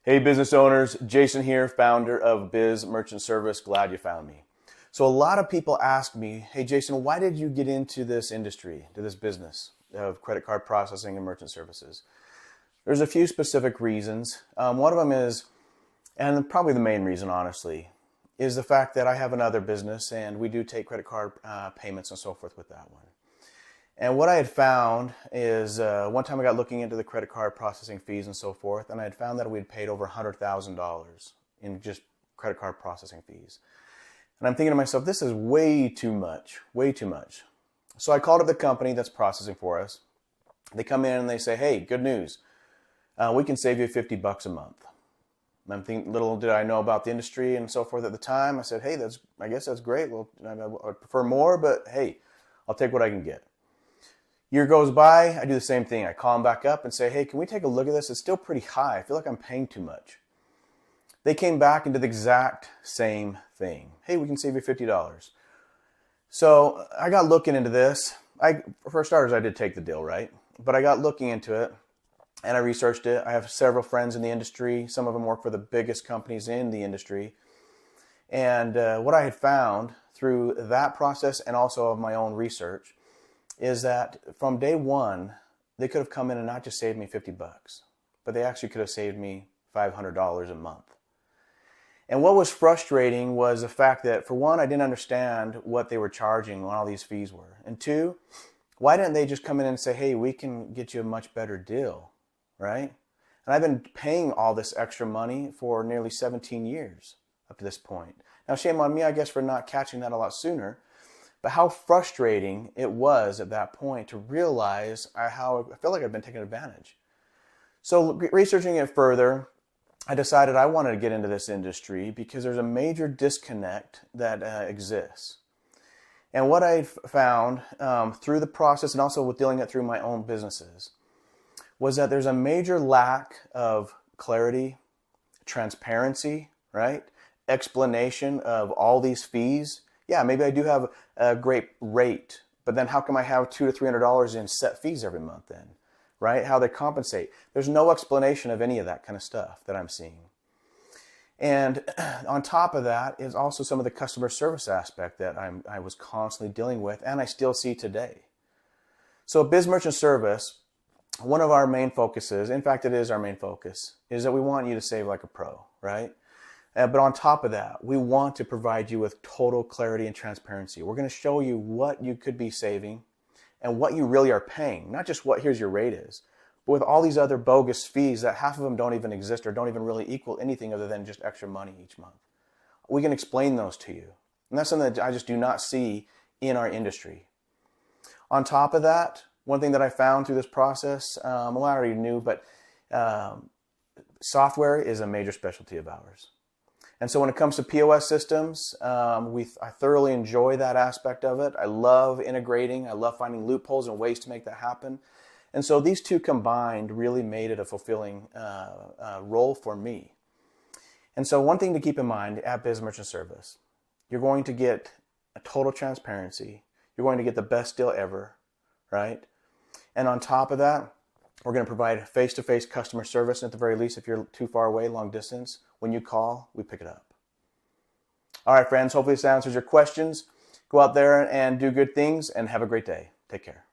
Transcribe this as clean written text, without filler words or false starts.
Hey business owners, Jason here, founder of Biz Merchant Service. Glad you found me. So a lot of people ask me, hey Jason, why did you get into this industry, to this business of credit card processing and merchant services? There's a few specific reasons. One of them is, and probably the main reason honestly, is the fact that I have another business and we do take credit card payments and so forth with that one. And what I had found is one time I got looking into the credit card processing fees and so forth, and I had found that we had paid over $100,000 in just credit card processing fees. And I'm thinking to myself, this is way too much, way too much. So I called up the company that's processing for us. They come in and they say, hey, good news. We can save you $50 a month. And I'm thinking, little did I know about the industry and so forth at the time. I said, hey, I guess that's great. Well, I'd prefer more, but hey, I'll take what I can get. Year goes by, I do the same thing. I call them back up and say, hey, can we take a look at this? It's still pretty high. I feel like I'm paying too much. They came back and did the exact same thing. Hey, we can save you $50. So I got looking into this. For starters, I did take the deal, right? But I got looking into it and I researched it. I have several friends in the industry. Some of them work for the biggest companies in the industry. And what I had found through that process and also of my own research is that from day one, they could have come in and not just saved me $50, but they actually could have saved me $500 a month. And what was frustrating was the fact that, for one, I didn't understand what they were charging, what all these fees were. And two, why didn't they just come in and say, hey, we can get you a much better deal, right? And I've been paying all this extra money for nearly 17 years up to this point. Now, shame on me, I guess, for not catching that a lot sooner. But how frustrating it was at that point to realize how I felt like I'd been taken advantage. So researching it further, I decided I wanted to get into this industry because there's a major disconnect that exists. And what I found through the process and also with dealing it through my own businesses was that there's a major lack of clarity, transparency, right? Explanation of all these fees. Yeah, maybe I do have a great rate, but then how come I have $200 to $300 in set fees every month then, right? How they compensate. There's no explanation of any of that kind of stuff that I'm seeing. And on top of that is also some of the customer service aspect that I was constantly dealing with and I still see today. So Biz Merchant Service, one of our main focuses, in fact it is our main focus, is that we want you to save like a pro, right? But on top of that, we want to provide you with total clarity and transparency. We're going to show you what you could be saving and what you really are paying, not just what here's your rate is, but with all these other bogus fees that half of them don't even exist or don't even really equal anything other than just extra money each month. We can explain those to you. And that's something that I just do not see in our industry. On top of that, one thing that I found through this process, well, I already knew, but software is a major specialty of ours. And so when it comes to POS systems, I thoroughly enjoy that aspect of it. I love integrating. I love finding loopholes and ways to make that happen. And so these two combined really made it a fulfilling role for me. And so one thing to keep in mind at Biz Merchant Service, you're going to get a total transparency. You're going to get the best deal ever, right? And on top of that, we're going to provide face-to-face customer service. At the very least, if you're too far away, long distance, when you call, we pick it up. All right, friends, hopefully this answers your questions. Go out there and do good things and have a great day. Take care.